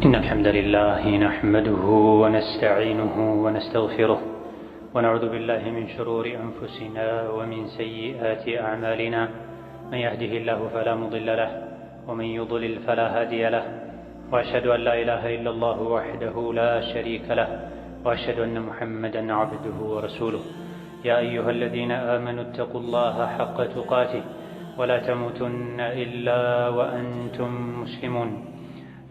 إن الحمد لله نحمده ونستعينه ونستغفره ونعوذ بالله من شرور أنفسنا ومن سيئات أعمالنا من يهده الله فلا مضل له ومن يضلل فلا هادي له وأشهد أن لا إله إلا الله وحده لا شريك له وأشهد أن محمدا عبده ورسوله يا أيها الذين آمنوا اتقوا الله حق تقاته ولا تموتن إلا وأنتم مسلمون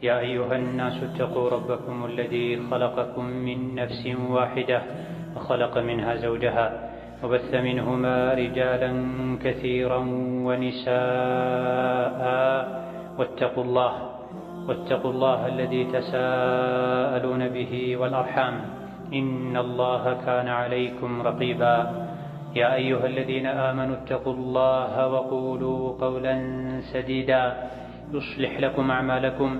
يا أيها الناس اتقوا ربكم الذي خلقكم من نفس واحدة وخلق منها زوجها وبث منهما رجالا كثيرا ونساء واتقوا الله الذي تساءلون به والأرحام إن الله كان عليكم رقيبا يا أيها الذين آمنوا اتقوا الله وقولوا قولا سديدا يصلح لكم أعمالكم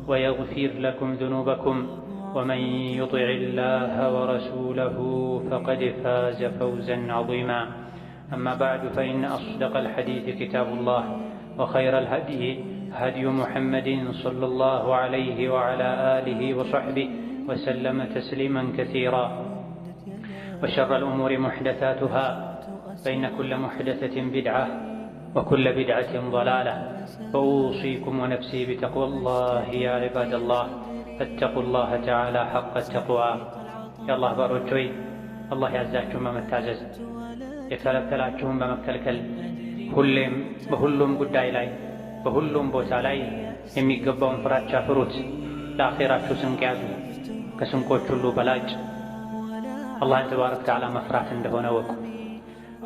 ويغفر لكم ذنوبكم ومن يطع الله ورسوله فقد فاز فوزا عظيما أما بعد فإن أصدق الحديث كتاب الله وخير الهدي هدي محمد صلى الله عليه وعلى آله وصحبه وسلم تسليما كثيرا وشر الأمور محدثاتها فإن كل محدثة بدعة وكل بدعة ضلالة فأوصيكم ونفسي بتقوى الله يا عباد الله فاتقوا الله تعالى حق التقوى يا الله باروچوي الله ያዛችሁን በመታዘዝ የከለከላችሁን በመከልከል ሁሌም በሁሉም ጉዳይ ላይ በሁሉም ቦታ ላይ የሚገባውን ፍራቻ ፍሩት። ለአኺራችሁ ስንቅ ያዙ። ከስንቆች ሁሉ በላጭ አላህን ተባረከ ወተዓላ መፍራት እንደሆነ ወቁ።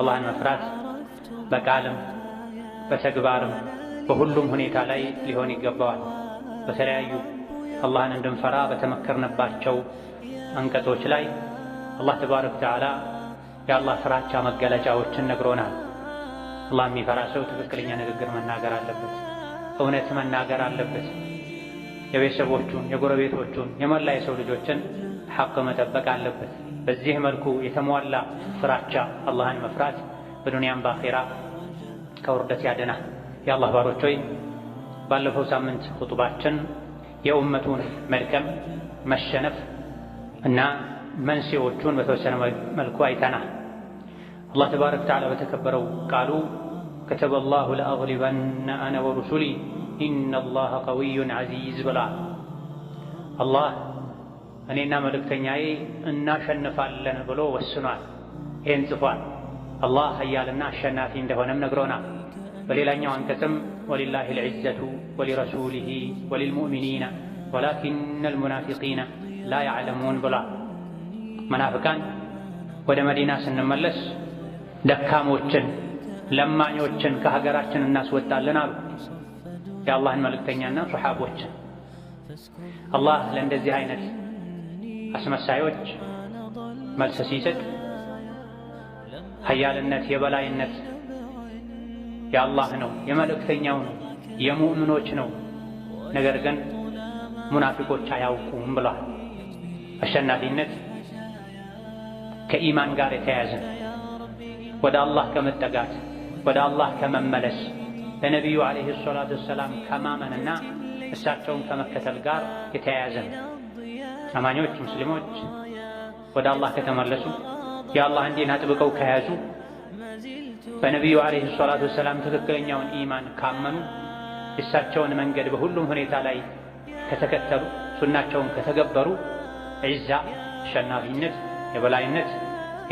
አላህን መፍራት በቃልም በተግባርም በሁሉም ሁኔታ ላይ ሊሆን ይገባዋል። በተለያዩ አላህን እንድንፈራ በተመከርንባቸው አንቀጾች ላይ አላህ ተባረከ ወተዓላ የአላህ ፍራቻ መገለጫዎችን ነግሮናል። አላህ የሚፈራ ሰው ትክክለኛ ንግግር መናገር አለበት፣ እውነት መናገር አለበት። የቤተሰቦቹን፣ የጎረቤቶቹን፣ የመላ የሰው ልጆችን ሐቅ መጠበቅ አለበት። በዚህ መልኩ የተሟላ ፍራቻ አላህን መፍራት በዱንያም በአኺራ ከውርደት ያድናል። የአላህ ባሮች ሆይ ባለፈው ሳምንት ኹጥባችን የኡመቱን መድከም፣ መሸነፍ እና መንስኤዎቹን በተወሰነ መልኩ አይተናል። አላህ ተባረከ ወተዓላ በተከበረው ቃሉ ከተበ አላሁ ለአግሊበነ አነ ወሩሱሊ ኢነላሀ ቀዊዩን ዐዚዝ ብሏል። አላህ እኔና መልእክተኛዬ እናሸንፋለን ብሎ ወስኗል። ይህን ጽፏል። አላህ ኃያልና አሸናፊ እንደሆነም ነግሮናል። በሌላኛው አንቀጽም ወሊላሂል ዒዘቱ ወሊረሱሊሂ ወሊልሙእሚኒነ ወላኪነል ሙናፊቂነ ላ ያዕለሙን ብሏል። መናፍቃን ወደ መዲና ስንመለስ ደካሞችን፣ ለማኞችን ከሀገራችን እናስወጣለን አሉ የአላህን መልእክተኛና ሱሐቦችን። አላህ ለእንደዚህ አይነት አስመሳዮች መልስ ሲሰጥ ኃያልነት የበላይነት የአላህ ነው፣ የመልእክተኛው ነው፣ የሙእምኖች ነው። ነገር ግን ሙናፊቆች አያውቁም ብሏል። አሸናፊነት ከኢማን ጋር የተያያዘ ወደ አላህ ከመጠጋት ወደ አላህ ከመመለስ ለነቢዩ ዓለይሂ ሰላቱ ወሰላም ከማመንና እሳቸውን ከመከተል ጋር የተያያዘ ነው። አማኞች ሙስሊሞች ወደ አላህ ከተመለሱ የአላህን ዲን አጥብቀው ከያዙ በነቢዩ ዓለይሂ ሰላቱ ወሰላም ትክክለኛውን ኢማን ካመኑ እሳቸውን መንገድ በሁሉም ሁኔታ ላይ ከተከተሉ ሱናቸውን ከተገበሩ ዒዛ፣ አሸናፊነት፣ የበላይነት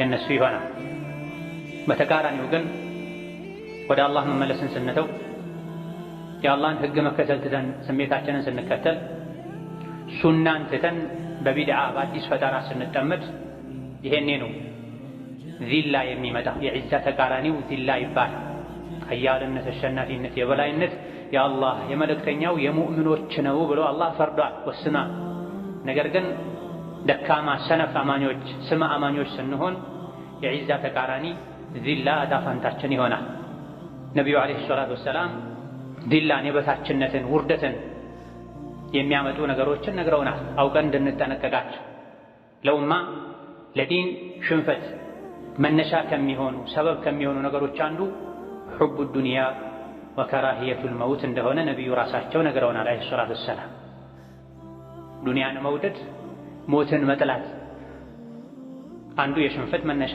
የነሱ ይሆናል። በተቃራኒው ግን ወደ አላህ መመለስን ስንተው የአላህን ሕግ መከተል ትተን ስሜታችንን ስንከተል ሱናን ትተን በቢድዓ በአዲስ ፈጠራ ስንጠመድ ይሄኔ ነው ዚላ የሚመጣ። የዒዛ ተቃራኒው ዚላ ይባላል። ኃያልነት፣ አሸናፊነት፣ የበላይነት የአላህ የመልእክተኛው የሙእምኖች ነው ብሎ አላህ ፈርዷል፣ ወስኗል። ነገር ግን ደካማ ሰነፍ አማኞች፣ ስመ አማኞች ስንሆን የዒዛ ተቃራኒ ዚላ ዕጣ ፈንታችን ይሆናል። ነቢዩ ዓለይሂ ሰላቱ ወሰላም ዚላን፣ የበታችነትን፣ ውርደትን የሚያመጡ ነገሮችን ነግረውናል፣ አውቀን እንድንጠነቀቃቸው። ለኡማ ለዲን ሽንፈት መነሻ ከሚሆኑ ሰበብ ከሚሆኑ ነገሮች አንዱ ሑቡ ዱንያ ወከራሂየቱል መውት እንደሆነ ነቢዩ ራሳቸው ነግረውናል ዓለይሂ ሰላቱ ወሰላም። ዱንያን መውደድ ሞትን መጥላት አንዱ የሽንፈት መነሻ።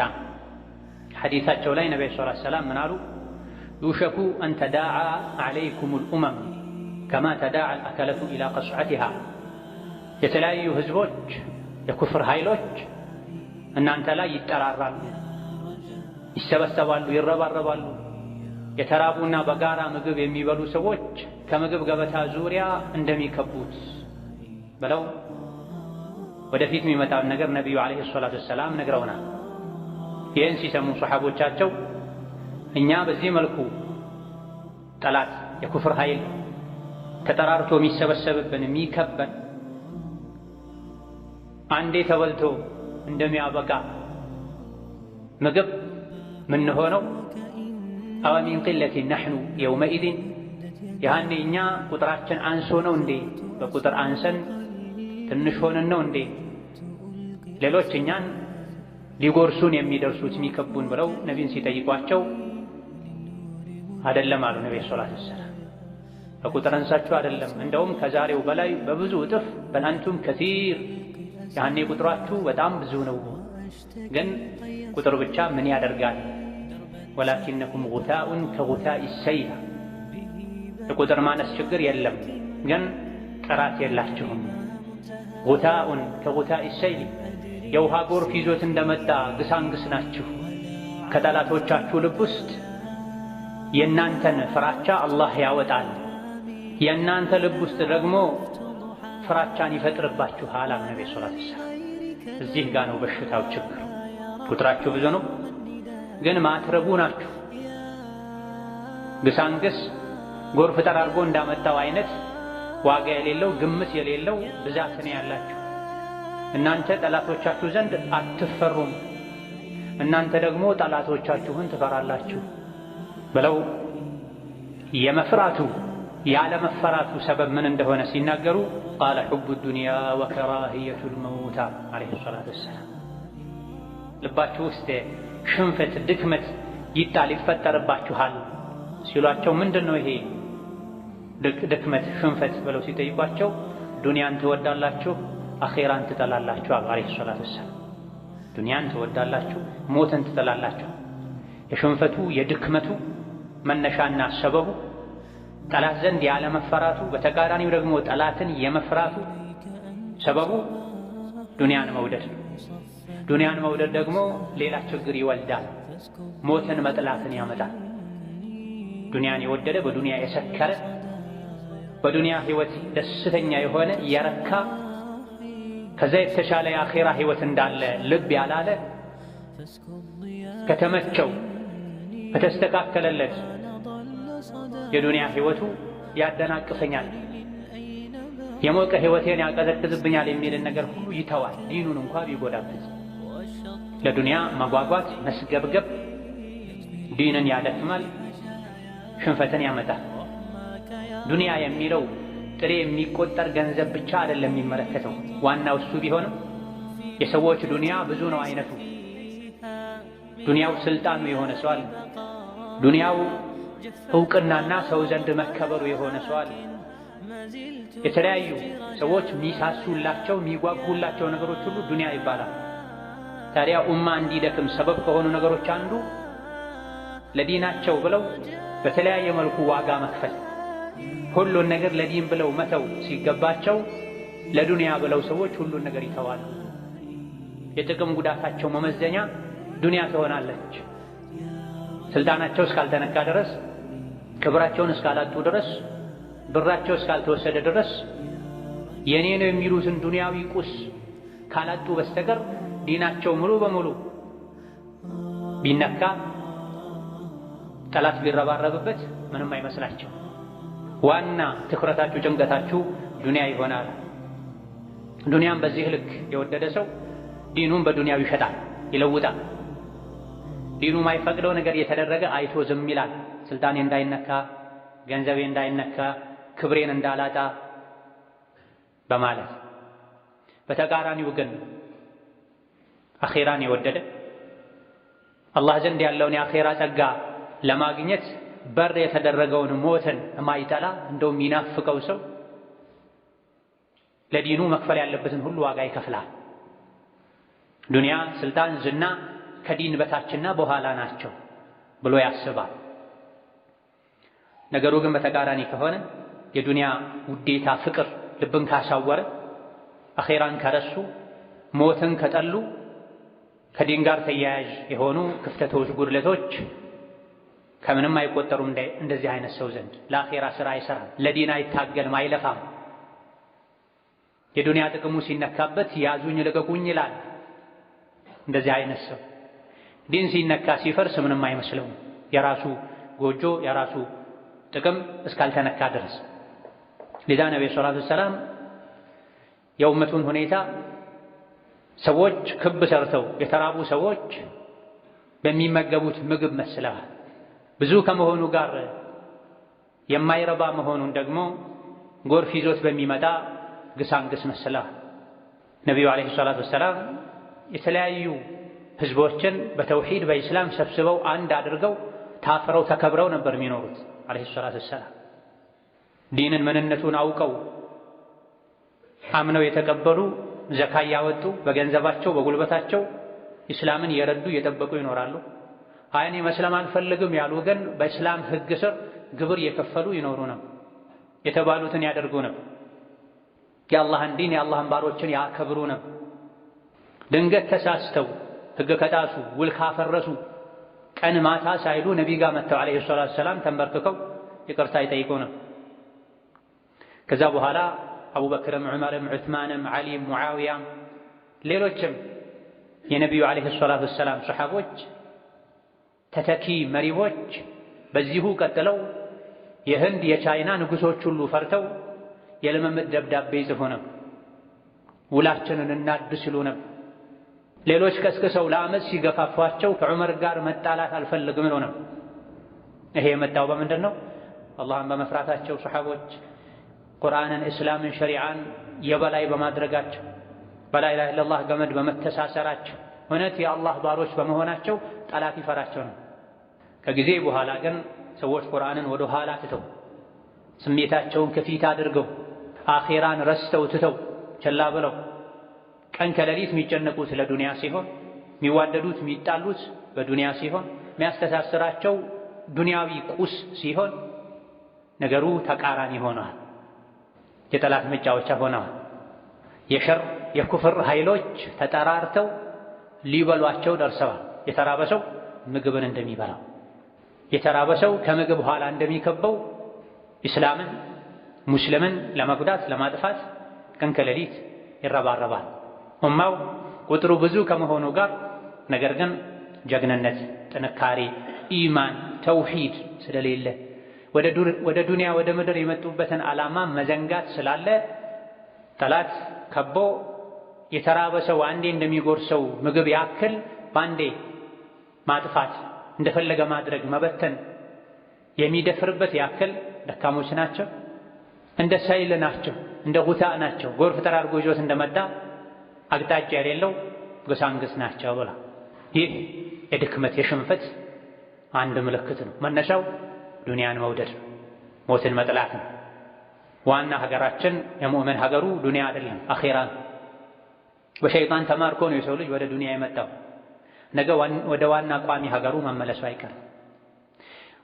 ሐዲሳቸው ላይ ነብዩ ሰለላሁ ዐለይሂ ወሰለም ምን አሉ? ዩሸኩ አን ተዳዓ ዐለይኩሙል ኡመም ከማ ተዳዓ አልአከለቱ ኢላ ቀስዐቲሃ። የተለያዩ ህዝቦች የኩፍር ኃይሎች እናንተ ላይ ይጠራራሉ፣ ይሰበሰባሉ፣ ይረባረባሉ። የተራቡና በጋራ ምግብ የሚበሉ ሰዎች ከምግብ ገበታ ዙሪያ እንደሚከቡት ብለው ወደፊት የሚመጣውን ነገር ነቢዩ ዓለይሂ ሰላቱ ወሰላም ነግረውናል። ይህን ሲሰሙ ሰሓቦቻቸው እኛ በዚህ መልኩ ጠላት የኩፍር ኃይል ተጠራርቶ የሚሰበሰብብን የሚከበን አንዴ ተበልቶ እንደሚያበቃ ምግብ ምን ሆነው አወ ሚን ቂለቲን ነሕኑ የውመኢዝን ያኔ እኛ ቁጥራችን አንሶ ነው እንዴ? በቁጥር አንሰን ትንሽ ሆነን ነው እንዴ ሌሎች እኛን ሊጎርሱን የሚደርሱት የሚከቡን ብለው ነቢይን ሲጠይቋቸው አይደለም አሉ ነብዩ ሰለላሁ ዐለይሂ ወሰለም። በቁጥር አንሳችሁ አይደለም፣ እንደውም ከዛሬው በላይ በብዙ እጥፍ በላንቱም ከቲር ያኔ ቁጥራችሁ በጣም ብዙ ነው። ግን ቁጥር ብቻ ምን ያደርጋል? ወላኪነኩም ጉታኡን ከጉታኢ ሰይል። የቁጥር ማነስ ችግር የለም፣ ግን ጥራት የላችሁም። ጉታኡን ከጉታኢ ሰይል፣ የውሃ ጎርፍ ይዞት እንደመጣ ግሳንግስ ናችሁ። ከጠላቶቻችሁ ልብ ውስጥ የእናንተን ፍራቻ አላህ ያወጣል፣ የእናንተ ልብ ውስጥ ደግሞ ፍራቻን ይፈጥርባችኋል አሉ ነብዩ ሰለላሁ ዐለይሂ ወሰለም። እዚህ ጋር ነው በሽታው ችግር። ቁጥራችሁ ብዙ ነው ግን ማትረቡ ናችሁ። ግሳንግስ ጎርፍ ጠራርጎ እንዳመጣው አይነት ዋጋ የሌለው ግምት የሌለው ብዛት ነው ያላችሁ። እናንተ ጠላቶቻችሁ ዘንድ አትፈሩም፣ እናንተ ደግሞ ጠላቶቻችሁን ትፈራላችሁ ብለው የመፍራቱ ያለመፈራቱ ሰበብ ምን እንደሆነ ሲናገሩ ቃለ ሑቡ ዱንያ ወከራሂየቱል መውት ዓለይሂ ሰላቱ ወሰላም። ልባችሁ ውስጥ ሽንፈት፣ ድክመት ይጣል ይፈጠርባችኋል ሲሏቸው ምንድን ነው ይሄ ድክመት ሽንፈት ብለው ሲጠይቋቸው ዱንያን ትወዳላችሁ አኼራን ትጠላላችሁ ዓለይሂ ሰላቱ ወሰላም። ዱንያን ትወዳላችሁ ሞትን ትጠላላችሁ። የሽንፈቱ የድክመቱ መነሻና ሰበቡ ጠላት ዘንድ ያለመፈራቱ፣ በተቃራኒው ደግሞ ጠላትን የመፍራቱ ሰበቡ ዱንያን መውደድ ነው። ዱንያን መውደድ ደግሞ ሌላ ችግር ይወልዳል፣ ሞትን መጥላትን ያመጣል። ዱንያን የወደደ በዱንያ የሰከረ በዱንያ ህይወት ደስተኛ የሆነ የረካ ከዛ የተሻለ የአኼራ ህይወት እንዳለ ልብ ያላለ ከተመቸው ከተስተካከለለት የዱንያ ህይወቱ ያደናቅፈኛል፣ የሞቀ ህይወቴን ያቀዘቅዝብኛል የሚልን ነገር ሁሉ ይተዋል። ዲኑን እንኳ ቢጎዳበት ለዱንያ መጓጓት መስገብገብ ዲንን ያደክማል፣ ሽንፈትን ያመጣል። ዱንያ የሚለው ጥሬ የሚቆጠር ገንዘብ ብቻ አይደለም የሚመለከተው። ዋናው እሱ ቢሆንም የሰዎች ዱንያ ብዙ ነው አይነቱ። ዱንያው ስልጣኑ የሆነ ሰው አለ። ዱንያው እውቅናና ሰው ዘንድ መከበሩ የሆነ ሰው አለ። የተለያዩ ሰዎች የሚሳሱላቸው የሚጓጉላቸው ነገሮች ሁሉ ዱንያ ይባላል። ታዲያ ኡማ እንዲደክም ሰበብ ከሆኑ ነገሮች አንዱ ለዲናቸው ብለው በተለያየ መልኩ ዋጋ መክፈል፣ ሁሉን ነገር ለዲን ብለው መተው ሲገባቸው ለዱንያ ብለው ሰዎች ሁሉን ነገር ይተዋሉ። የጥቅም ጉዳታቸው መመዘኛ ዱንያ ትሆናለች። ስልጣናቸው እስካልተነካ ድረስ፣ ክብራቸውን እስካላጡ ድረስ፣ ብራቸው እስካልተወሰደ ድረስ የኔ ነው የሚሉትን ዱንያዊ ቁስ ካላጡ በስተቀር ዲናቸው ሙሉ በሙሉ ቢነካ ጠላት ቢረባረብበት ምንም አይመስላቸው። ዋና ትኩረታችሁ ጭንቀታችሁ ዱንያ ይሆናል። ዱንያን በዚህ ልክ የወደደ ሰው ዲኑን በዱንያው ይሸጣል፣ ይለውጣል። ዲኑ ማይፈቅደው ነገር የተደረገ አይቶ ዝም ይላል። ስልጣኔ እንዳይነካ፣ ገንዘቤ እንዳይነካ፣ ክብሬን እንዳላጣ በማለት። በተቃራኒው ግን አኼራን የወደደ አላህ ዘንድ ያለውን የአኼራ ጸጋ ለማግኘት በር የተደረገውን ሞትን የማይጠላ እንደውም የሚናፍቀው ሰው ለዲኑ መክፈል ያለበትን ሁሉ ዋጋ ይከፍላል። ዱንያ፣ ስልጣን፣ ዝና ከዲን በታችና በኋላ ናቸው ብሎ ያስባል። ነገሩ ግን በተቃራኒ ከሆነ የዱንያ ውዴታ ፍቅር ልብን ካሳወረ፣ አኼራን ከረሱ፣ ሞትን ከጠሉ ከዲን ጋር ተያያዥ የሆኑ ክፍተቶች፣ ጉድለቶች ከምንም አይቆጠሩም። እንደዚህ አይነት ሰው ዘንድ ለአኼራ ስራ አይሰራም፣ ለዲን አይታገልም፣ አይለፋም። የዱንያ ጥቅሙ ሲነካበት ያዙኝ ልቀቁኝ ይላል። እንደዚህ አይነት ሰው ዲን ሲነካ ሲፈርስ ምንም አይመስለውም፣ የራሱ ጎጆ የራሱ ጥቅም እስካልተነካ ድረስ። ሊዛ ነብዩ ሰለላሁ ዐለይሂ ወሰለም የኡመቱን ሁኔታ ሰዎች ክብ ሰርተው የተራቡ ሰዎች በሚመገቡት ምግብ መስለዋል። ብዙ ከመሆኑ ጋር የማይረባ መሆኑን ደግሞ ጎርፍ ይዞት በሚመጣ ግሳንግስ መስለዋል። ነቢዩ ዓለይሂ ሰላቱ ወሰላም የተለያዩ ህዝቦችን በተውሂድ በኢስላም ሰብስበው አንድ አድርገው ታፍረው ተከብረው ነበር የሚኖሩት ዓለይሂ ሰላቱ ወሰላም። ዲንን ምንነቱን አውቀው አምነው የተቀበሉ ዘካ ያወጡ በገንዘባቸው በጉልበታቸው ኢስላምን እየረዱ እየጠበቁ ይኖራሉ። እኔ መስለም አልፈልግም ያሉ ግን በእስላም ህግ ስር ግብር እየከፈሉ ይኖሩ ነው፣ የተባሉትን ያደርጉ ነው፣ የአላህን ዲን የአላህን ባሮችን ያከብሩ ነው። ድንገት ተሳስተው ህግ ከጣሱ ውል ካፈረሱ ቀን ማታ ሳይሉ ነቢ ጋር መጥተው ዓለይሂ ሰላቱ ወሰላም ተንበርክከው ይቅርታ ይጠይቁ ነው። ከዛ በኋላ አቡበክርም ዑመርም ዑስማንም ዓሊም ሙዓዊያም ሌሎችም የነቢዩ ዓለይሂ ሰላቱ ወሰላም ሰሓቦች ተተኪ መሪዎች በዚሁ ቀጥለው የህንድ የቻይና ንጉሶች ሁሉ ፈርተው የልምምድ ደብዳቤ ይጽፉ ነው፣ ውላችንን እናድስ ይሉ ነው። ሌሎች ቀስቅሰው ለዓመት ሲገፋፏቸው ከዑመር ጋር መጣላት አልፈልግም ይሉ ነው። ይሄ የመጣው በምንድን ነው? አላህን በመፍራታቸው ሰሓቦች ቁርአንን፣ እስላምን፣ ሸሪዓን የበላይ በማድረጋቸው በላ ኢላሃ ኢለላህ ገመድ በመተሳሰራቸው እውነት የአላህ ባሮች በመሆናቸው ጠላት ይፈራቸው ነው። ከጊዜ በኋላ ግን ሰዎች ቁርአንን ወደ ኋላ ትተው ስሜታቸውን ከፊት አድርገው አኼራን ረስተው ትተው ቸላ ብለው ቀን ከሌሊት የሚጨነቁት ለዱንያ ሲሆን የሚዋደዱት የሚጣሉት በዱንያ ሲሆን የሚያስተሳስራቸው ዱንያዊ ቁስ ሲሆን ነገሩ ተቃራኒ ሆነዋል። የጠላት መጫወቻ ሆነዋል። የሸር የኩፍር ኃይሎች ተጠራርተው ሊበሏቸው ደርሰዋል። የተራበ ሰው ምግብን እንደሚበላው፣ የተራበ ሰው ከምግብ ኋላ እንደሚከበው ኢስላምን ሙስሊምን ለመጉዳት ለማጥፋት ቀን ከሌሊት ይረባረባል። ኡማው ቁጥሩ ብዙ ከመሆኑ ጋር ነገር ግን ጀግንነት፣ ጥንካሬ፣ ኢማን፣ ተውሂድ ስለሌለ ወደ ዱንያ ወደ ምድር የመጡበትን ዓላማ መዘንጋት ስላለ ጠላት ከቦ የተራበ ሰው አንዴ እንደሚጎርሰው ምግብ ያክል ባንዴ ማጥፋት እንደፈለገ ማድረግ መበተን የሚደፍርበት ያክል ደካሞች ናቸው፣ እንደ ሰይል ናቸው፣ እንደ ጉታ ናቸው። ጎርፍ ጠራርጎ ይዞት እንደመጣ አቅጣጫ የሌለው ግሳንግስ ናቸው ብላ ይህ የድክመት የሽንፈት አንድ ምልክት ነው። መነሻው ዱንያን መውደድ ሞትን መጥላት ነው። ዋና ሀገራችን የሙእምን ሀገሩ ዱንያ አይደለም አኼራ ነው። በሸይጣን ተማርኮ ነው የሰው ልጅ ወደ ዱንያ የመጣው። ነገ ወደ ዋና ቋሚ ሀገሩ መመለሱ አይቀርም።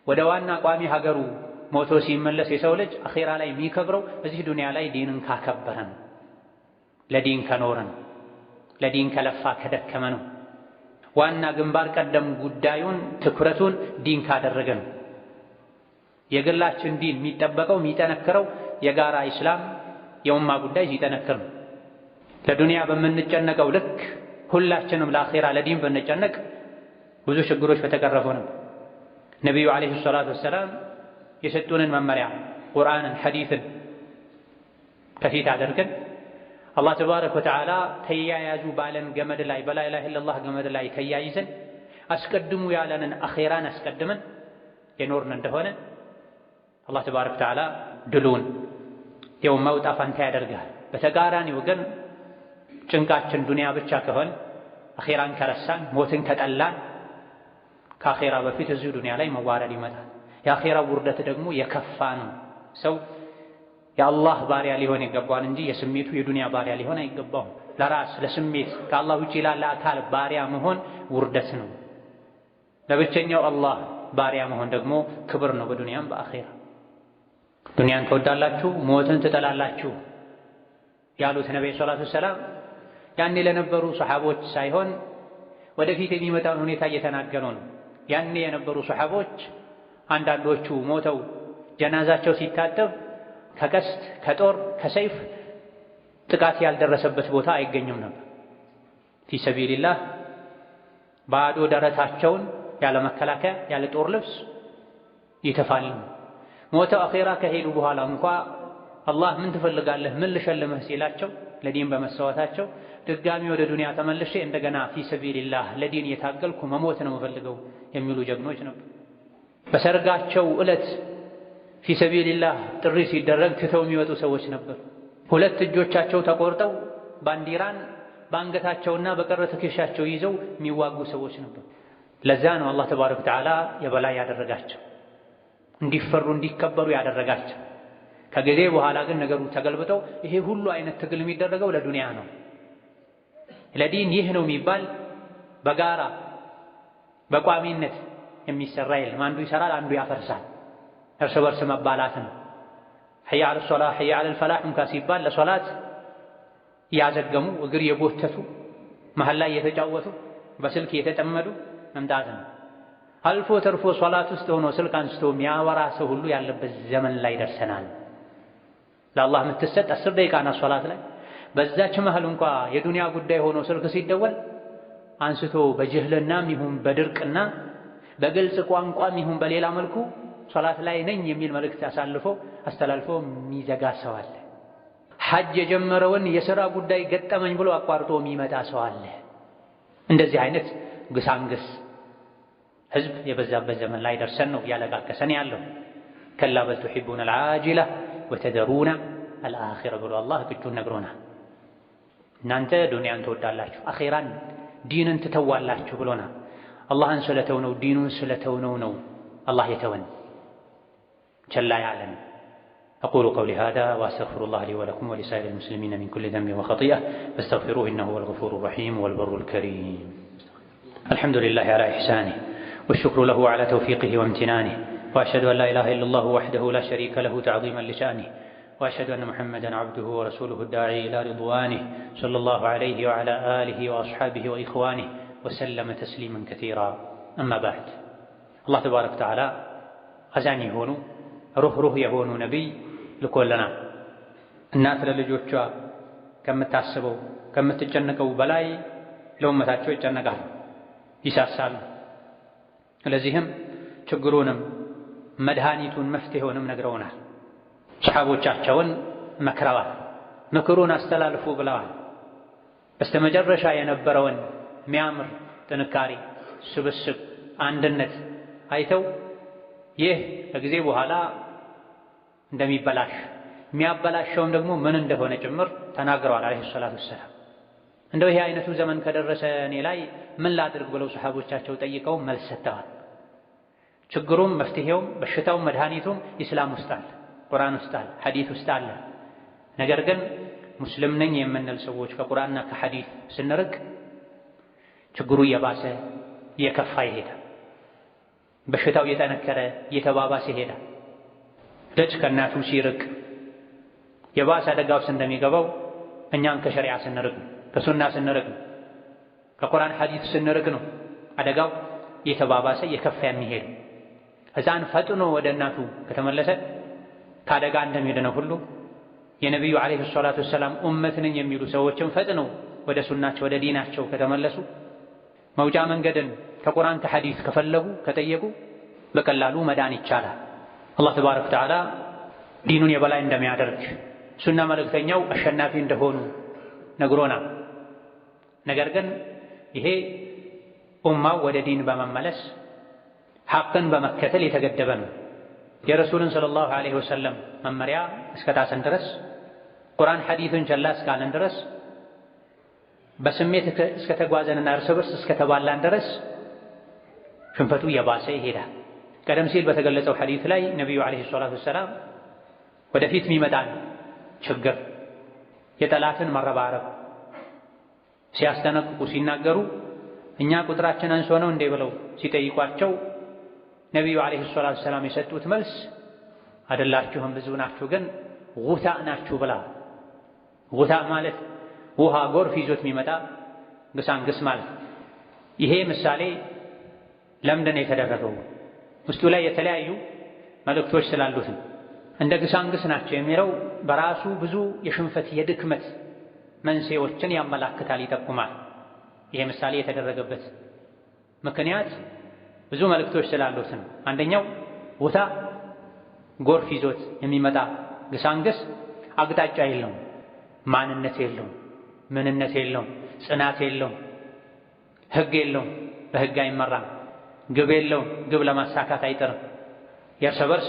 ወደ ዋና ቋሚ ሀገሩ ሞቶ ሲመለስ የሰው ልጅ አኼራ ላይ የሚከብረው እዚህ ዱንያ ላይ ዲንን ካከበረ ነው፣ ለዲን ከኖረ ነው፣ ለዲን ከለፋ ከደከመ ነው። ዋና ግንባር ቀደም ጉዳዩን ትኩረቱን ዲን ካደረገ ነው። የግላችን ዲን የሚጠበቀው የሚጠነክረው የጋራ ኢስላም የኡማ ጉዳይ ሲጠነክር ነው። ለዱንያ በምንጨነቀው ልክ ሁላችንም ለአኼራ ለዲን ብንጨነቅ ብዙ ችግሮች በተቀረፉ ነው። ነቢዩ ዓለይሂ ሰላቱ ወሰላም የሰጡንን መመሪያ ቁርአንን፣ ሐዲትን ከፊት አድርገን አላህ ተባረከ ወተዓላ ተያያዙ ባለን ገመድ ላይ በላ ኢላሃ ኢለላህ ገመድ ላይ ተያይዘን አስቀድሙ ያለንን አኼራን አስቀድመን የኖርን እንደሆነ አላህ ተባረከ ወተዓላ ድሉን የኡማው ዕጣ ፈንታ ያደርጋል። በተቃራኒው ግን ጭንቃችን ዱንያ ብቻ ከሆነ አኼራን ከረሳን ሞትን ከጠላን ከአኼራ በፊት እዚሁ ዱንያ ላይ መዋረድ ይመጣል። የአኼራ ውርደት ደግሞ የከፋ ነው። ሰው የአላህ ባሪያ ሊሆን ይገባዋል እንጂ የስሜቱ የዱንያ ባሪያ ሊሆን አይገባውም። ለራስ ለስሜት ከአላህ ውጪ ላለ አካል ባሪያ መሆን ውርደት ነው። ለብቸኛው አላህ ባሪያ መሆን ደግሞ ክብር ነው በዱንያም በአኼራ። ዱንያን ትወዳላችሁ ሞትን ትጠላላችሁ ያሉት ነብዩ ሰለላሁ ዐለይሂ ወሰለም ያኔ ለነበሩ ሰሐቦች ሳይሆን ወደፊት የሚመጣውን ሁኔታ እየተናገሩ ነው። ያኔ የነበሩ ሰሐቦች አንዳንዶቹ ሞተው ጀናዛቸው ሲታጠብ ከቀስት ከጦር ከሰይፍ ጥቃት ያልደረሰበት ቦታ አይገኝም ነበር። ፊ ሰቢልላህ ባዶ ደረታቸውን ያለ መከላከያ ያለ ጦር ልብስ ይተፋሉ። ሞተው አኼራ ከሄዱ በኋላ እንኳ አላህ ምን ትፈልጋለህ ምን ልሸልምህ ሲላቸው ለዲን በመሰዋታቸው ድጋሚ ወደ ዱንያ ተመልሼ እንደገና ፊ ሰቢልላህ ለዲን የታገልኩ መሞት ነው የምፈልገው የሚሉ ጀግኖች ነበሩ። በሰርጋቸው ዕለት ፊ ሰቢልላህ ጥሪ ሲደረግ ትተው የሚወጡ ሰዎች ነበሩ። ሁለት እጆቻቸው ተቆርጠው ባንዲራን በአንገታቸውና በቀረ ትከሻቸው ይዘው የሚዋጉ ሰዎች ነበሩ። ለዛ ነው አላህ ተባረከ ወተዓላ የበላይ ያደረጋቸው እንዲፈሩ እንዲከበሩ ያደረጋቸው። ከጊዜ በኋላ ግን ነገሩ ተገልብጠው ይሄ ሁሉ አይነት ትግል የሚደረገው ለዱንያ ነው። ለዲን ይህ ነው የሚባል በጋራ በቋሚነት የሚሰራ የለም። አንዱ ይሰራል አንዱ ያፈርሳል። እርስ በርስ መባላት ነው። ሐያ ዐለ ሶላህ ሐያ ዐለል ፈላህ እንኳ ሲባል ለሶላት ያዘገሙ እግር የጎተቱ መሃል ላይ የተጫወቱ በስልክ የተጠመዱ መምጣት ነው። አልፎ ተርፎ ሶላት ውስጥ ሆኖ ስልክ አንስቶ የሚያወራ ሰው ሁሉ ያለበት ዘመን ላይ ደርሰናል። ለአላህ የምትሰጥ 10 ደቂቃ ናት ሶላት ላይ። በዛች መሃል እንኳ የዱንያ ጉዳይ ሆኖ ስልክ ሲደወል አንስቶ በጅህልናም ይሁን በድርቅና በግልጽ ቋንቋም ይሁን በሌላ መልኩ ሶላት ላይ ነኝ የሚል መልእክት አስተላልፎ የሚዘጋ ሰው አለ። ሐጅ የጀመረውን የሥራ ጉዳይ ገጠመኝ ብሎ አቋርጦ የሚመጣ ሰው አለ። እንደዚህ አይነት ግሳንግስ ህዝብ የበዛበት ዘመን ላይ ደርሰን ነው ያለቃቀሰን ያለው። ከላ በል ቱሒቡነ አልዓጅላ ወተደሩነ አልአኺራ ብሎ አላህ ግጁን ነግሮናል። እናንተ ዱንያን ትወዳላችሁ አኺራን ዲንን ትተዋላችሁ ብሎናል። አላህን ስለተውነው ዲኑን ስለተውነው ነው አላህ የተወን ቸላ ያለን። أقول قولي هذا وأستغفر الله لي ولكم ولسائر المسلمين من كل ذنب وخطيئة فاستغفروه إنه هو الغفور الرحيم والبر الكريم. الحمد لله على إحسانه والشكر له على توفيقه وامتنانه وأشهد أن لا إله إلا الله وحده لا شريك له تعظيما لشأنه وأشهد أن محمدا عبده ورسوله الداعي إلى رضوانه صلى الله عليه وعلى آله وأصحابه وإخوانه وسلم تسليما كثيرا. أما بعد الله تبارك وتعالى أزاني هونو روح يهونو نبي لكلنا እናት ለልጆቿ ከምታስበው ከምትጨነቀው በላይ ለኡመታቸው ይጨነቃሉ ይሳሳሉ። ለዚህም ችግሩንም መድኃኒቱን መፍትሄውንም ነግረውናል። ሰሐቦቻቸውን መክረዋል፣ ምክሩን አስተላልፉ ብለዋል። በስተመጨረሻ የነበረውን የሚያምር ጥንካሬ፣ ስብስብ፣ አንድነት አይተው ይህ ከጊዜ በኋላ እንደሚበላሽ የሚያበላሸውም ደግሞ ምን እንደሆነ ጭምር ተናግረዋል አለይሂ ሰላቱ ወሰላም። እንደው ይሄ አይነቱ ዘመን ከደረሰ እኔ ላይ ምን ላድርግ ብለው ሰሐቦቻቸው ጠይቀው መልስ ሰጥተዋል። ችግሩም መፍትሄውም በሽታውም መድኃኒቱም ኢስላም ውስጥ አለ፣ ቁርአን ውስጥ አለ፣ ሐዲስ ውስጥ አለ። ነገር ግን ሙስሊም ነኝ የምንል ሰዎች ከቁርአንና ከሐዲስ ስንርቅ ችግሩ እየባሰ እየከፋ ይሄዳል። በሽታው እየጠነከረ እየተባባሰ ይሄዳል። ልጅ ከእናቱ ሲርቅ የባሰ አደጋ ውስጥ እንደሚገባው እኛም ከሸሪዓ ስንርቅ ነው፣ ከሱና ስንርቅ ነው፣ ከቁርአን ሐዲስ ስንርቅ ነው አደጋው እየተባባሰ እየከፋ የሚሄድ። ሕፃን ፈጥኖ ወደ እናቱ ከተመለሰ ከአደጋ እንደሚድነው ሁሉ የነቢዩ ዓለይሂ ሰላቱ ወሰላም ኡመት ነኝ የሚሉ ሰዎችም ፈጥነው ወደ ሱናቸው ወደ ዲናቸው ከተመለሱ መውጫ መንገድን ከቁርአን ከሐዲስ ከፈለጉ ከጠየቁ በቀላሉ መዳን ይቻላል። አላህ ተባረከ ወተዓላ ዲኑን የበላይ እንደሚያደርግ ሱና መልእክተኛው አሸናፊ እንደሆኑ ነግሮናል። ነገር ግን ይሄ ኡማው ወደ ዲን በመመለስ ሐቅን በመከተል የተገደበ ነው። የረሱልን ሰለላሁ ዐለይሂ ወሰለም መመሪያ እስከታሰን ድረስ ቁርአን ሐዲስን ቸላ እስካለን ድረስ በስሜት እስከተጓዘንና እርስ በርስ እስከተባላን ድረስ ሽንፈቱ እየባሰ ይሄዳል። ቀደም ሲል በተገለጸው ሐዲስ ላይ ነቢዩ ዐለይሂ ሰላቱ ወሰላም ወደፊት የሚመጣን ችግር፣ የጠላትን መረባረብ ሲያስጠነቅቁ ሲናገሩ እኛ ቁጥራችን አንሶ ነው እንዴ ብለው ሲጠይቋቸው ነቢዩ ዓለይሂ ሰላቱ ወሰላም የሰጡት መልስ አይደላችሁም ብዙ ናችሁ፣ ግን ጉታእ ናችሁ ብላ። ጉታእ ማለት ውሃ ጎርፍ ይዞት የሚመጣ ግሳንግስ ማለት። ይሄ ምሳሌ ለምንድን ነው የተደረገው? ውስጡ ላይ የተለያዩ መልእክቶች ስላሉት እንደ ግሳንግስ ናቸው የሚለው በራሱ ብዙ የሽንፈት የድክመት መንስኤዎችን ያመላክታል፣ ይጠቁማል። ይሄ ምሳሌ የተደረገበት ምክንያት ብዙ መልእክቶች ስላሉት ነው። አንደኛው ጉታእ ጎርፍ ይዞት የሚመጣ ግሳንግስ አቅጣጫ የለውም፣ ማንነት የለውም፣ ምንነት የለውም፣ ጽናት የለውም፣ ሕግ የለውም፣ በሕግ አይመራም፣ ግብ የለውም፣ ግብ ለማሳካት አይጥርም። የእርስ በርስ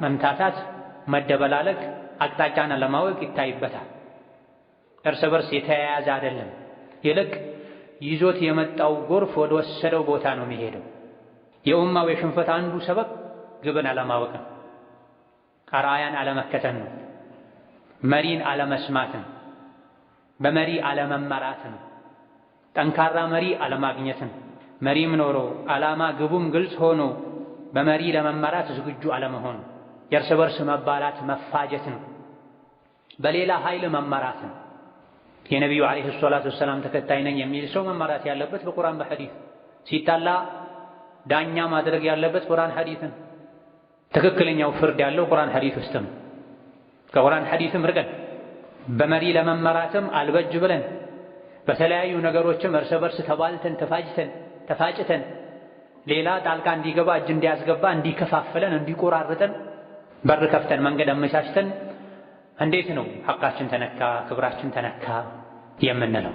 መምታታት፣ መደበላለቅ፣ አቅጣጫን ለማወቅ ይታይበታል። እርስ በርስ የተያያዘ አይደለም። ይልቅ ይዞት የመጣው ጎርፍ ወደ ወሰደው ቦታ ነው የሚሄደው። የኡማው የሽንፈት አንዱ ሰበብ ግብን አለማወቅ ነው። አርአያን አለመከተል ነው። መሪን አለመስማት ነው። በመሪ አለመመራት ነው። ጠንካራ መሪ አለማግኘት ነው። መሪም ኖሮ ዓላማ ግቡም ግልጽ ሆኖ በመሪ ለመመራት ዝግጁ አለመሆን፣ የእርስ በርስ መባላት መፋጀት ነው። በሌላ ኃይል መመራት ነው። የነቢዩ ዓለይሂ ሰላቱ ወሰላም ተከታይ ነኝ የሚል ሰው መመራት ያለበት በቁርአን በሐዲስ፣ ሲጣላ ዳኛ ማድረግ ያለበት ቁርአን ሐዲስን። ትክክለኛው ፍርድ ያለው ቁርአን ሐዲስ ውስጥ ነው። ከቁርአን ሐዲስም ርቀን በመሪ ለመመራትም አልበጅ ብለን በተለያዩ ነገሮችም እርስ በርስ ተባልተን ተፋጭተን ሌላ ጣልቃ እንዲገባ እጅ እንዲያስገባ እንዲከፋፍለን እንዲቆራርጠን በር ከፍተን መንገድ አመቻችተን እንዴት ነው ሐቃችን ተነካ ክብራችን ተነካ የምንለው?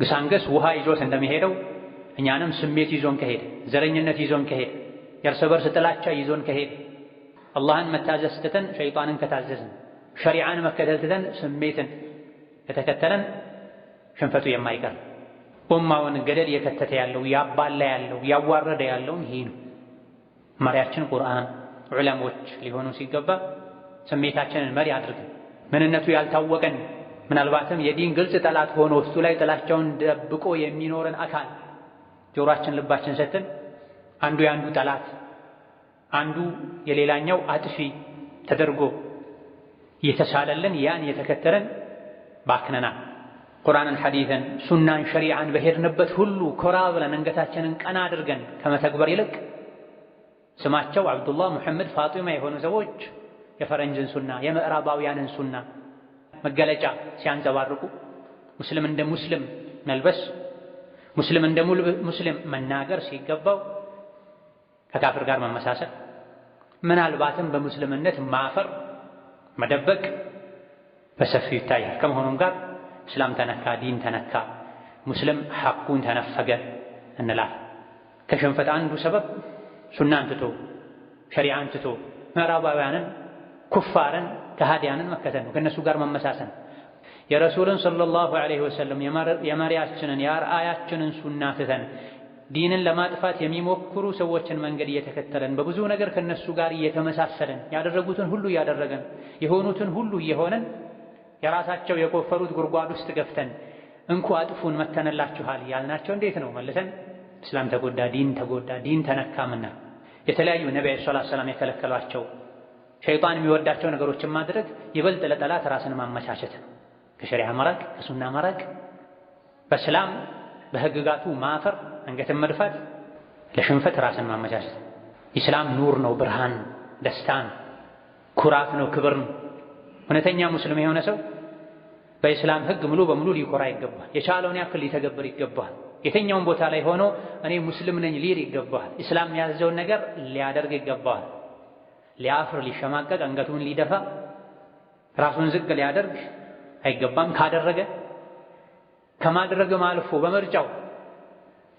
ግሳንግስ ውሃ ይዞት እንደሚሄደው እኛንም ስሜት ይዞን ከሄደ፣ ዘረኝነት ይዞን ከሄደ፣ የእርስ በርስ ጥላቻ ይዞን ከሄደ፣ አላህን መታዘዝ ትተን ሸይጣንን ከታዘዝን፣ ሸሪዓን መከተል ትተን ስሜትን ከተከተለን ሽንፈቱ የማይቀር ኡማውን ገደል የከተተ ያለው ያባላ ያለው ያዋረደ ያለውን ይሄ ነው። መሪያችን ቁርአን ዑለሞች ሊሆኑ ሲገባ ስሜታችንን መሪ አድርገን ምንነቱ ያልታወቀን ምናልባትም የዲን ግልጽ ጠላት ሆኖ ውስጡ ላይ ጥላቻውን ደብቆ የሚኖርን አካል ጆሮአችን ልባችን ሰጥተን አንዱ የአንዱ ጠላት አንዱ የሌላኛው አጥፊ ተደርጎ እየተሳለልን ያን የተከተለን ባክነናል። ቁርአንን ሐዲስን ሱናን ሸሪዓን በሄድንበት ሁሉ ኮራ ብለን አንገታችንን ቀና አድርገን ከመተግበር ይልቅ ስማቸው አብዱላህ፣ ሙሐመድ፣ ፋጢማ የሆኑ ሰዎች የፈረንጅን ሱና የምዕራባውያንን ሱና መገለጫ ሲያንጸባርቁ ሙስሊም እንደ ሙስሊም መልበስ፣ ሙስሊም እንደ ሙስሊም መናገር ሲገባው ከካፍር ጋር መመሳሰል፣ ምናልባትም በሙስሊምነት ማፈር መደበቅ በሰፊው ይታያል። ከመሆኑም ጋር እስላም ተነካ፣ ዲን ተነካ፣ ሙስሊም ሐቁን ተነፈገ እንላል። ከሽንፈት አንዱ ሰበብ ሱናን ትቶ ሸሪዓን ትቶ ምዕራባውያንን ኩፋርን ከሃዲያንን መከተል ነው፣ ከእነሱ ጋር መመሳሰል። የረሱልን ሰለላሁ ዐለይሂ ወሰለም የመሪያችንን የአርአያችንን ሱና ትተን ዲንን ለማጥፋት የሚሞክሩ ሰዎችን መንገድ እየተከተለን በብዙ ነገር ከነሱ ጋር እየተመሳሰለን ያደረጉትን ሁሉ እያደረገን የሆኑትን ሁሉ እየሆነን የራሳቸው የቆፈሩት ጉድጓድ ውስጥ ገፍተን እንኳ አጥፉን መተንላችኋል ያልናቸው እንዴት ነው መልሰን እስላም ተጎዳ፣ ዲን ተጎዳ፣ ዲን ተነካምና የተለያዩ ነብዩ ሰለላሁ ዐለይሂ ወሰለም የከለከሏቸው ሸይጣን የሚወዳቸው ነገሮችን ማድረግ ይበልጥ ለጠላት ራስን ማመቻቸት ነው። ከሸሪዓ መራቅ፣ ከሱና መራቅ፣ በእስላም በህግጋቱ ማፈር፣ አንገትን መድፋት ለሽንፈት ራስን ማመቻቸት። ኢስላም ኑር ነው፣ ብርሃን፣ ደስታን፣ ኩራት ነው፣ ክብር ነው። እውነተኛ ሙስሊም የሆነ ሰው በኢስላም ህግ ሙሉ በሙሉ ሊኮራ ይገባል። የቻለውን ያክል ሊተገብር ይገባል። የትኛውም ቦታ ላይ ሆኖ እኔ ሙስሊም ነኝ ሊል ይገባል። ኢስላም ያዘውን ነገር ሊያደርግ ይገባል። ሊያፍር፣ ሊሸማቀቅ፣ አንገቱን ሊደፋ፣ ራሱን ዝቅ ሊያደርግ አይገባም። ካደረገ ከማድረግም አልፎ በምርጫው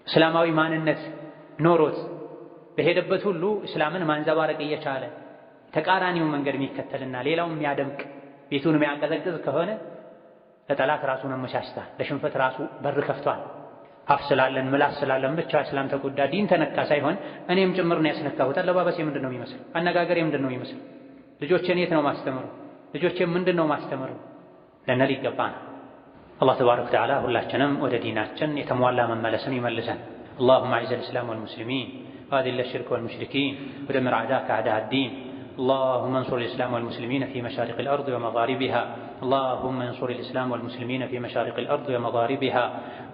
እስላማዊ ማንነት ኖሮት በሄደበት ሁሉ እስላምን ማንጸባረቅ እየቻለ ተቃራኒውን መንገድ የሚከተልና ሌላውን የሚያደምቅ ቤቱን የሚያቀዘቅዝ ከሆነ ለጠላት ራሱን አመቻችቷል፣ ለሽንፈት ራሱ በር ከፍቷል። አፍ ስላለን ምላስ ስላለን ብቻ እስላም ተጎዳ፣ ዲን ተነካ ሳይሆን እኔም ጭምር ነው ያስነካሁት። አለባበሴ ምንድን ነው የሚመስል? አነጋገሬ ምንድን ነው የሚመስል? ልጆቼን የት ነው ማስተምረው? ልጆቼም ምንድነው ማስተምረው ልንል ይገባናል። አላህ ተባረከ ወተዓላ ሁላችንም ወደ ዲናችን የተሟላ መመለስን ይመልሰን። اللهم اعز الاسلام والمسلمين واذل الشرك والمشركين ودمر اعداءك اعداء الدين. اللهم انصر الاسلام والمسلمين في مشارق الارض ومغاربها. اللهم انصر الاسلام والمسلمين في مشارق الارض ومغاربها.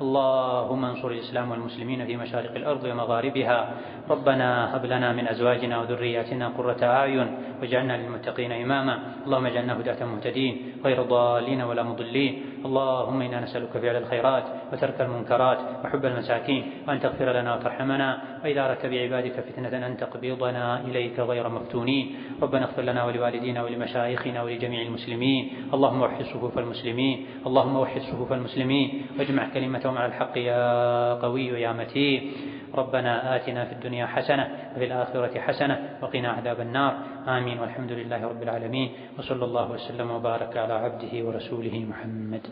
اللهم انصر الاسلام والمسلمين في مشارق الارض ومغاربها. ربنا هب لنا من ازواجنا وذرياتنا قرة اعين واجعلنا للمتقين اماما. اللهم اجعلنا هداة مهتدين غير ضالين ولا مضلين. اللهم انا نسالك فعل الخيرات وترك المنكرات وحب المساكين وان تغفر لنا وترحمنا واذا اردت بعبادك فتنة ان تقبضنا اليك غير مفتونين. ربنا اغفر لنا ولوالدينا ولمشايخنا ولجميع المسلمين. اللهم وحد صفوف المسلمين. اللهم وحد صفوف المسلمين واجمع كلمتهم على الحق يا قوي يا متين. ربنا آتنا في الدنيا حسنة وفي الآخرة حسنة وقنا عذاب النار. آمين والحمد لله رب العالمين وصلى الله وسلم وبارك على عبده ورسوله محمد.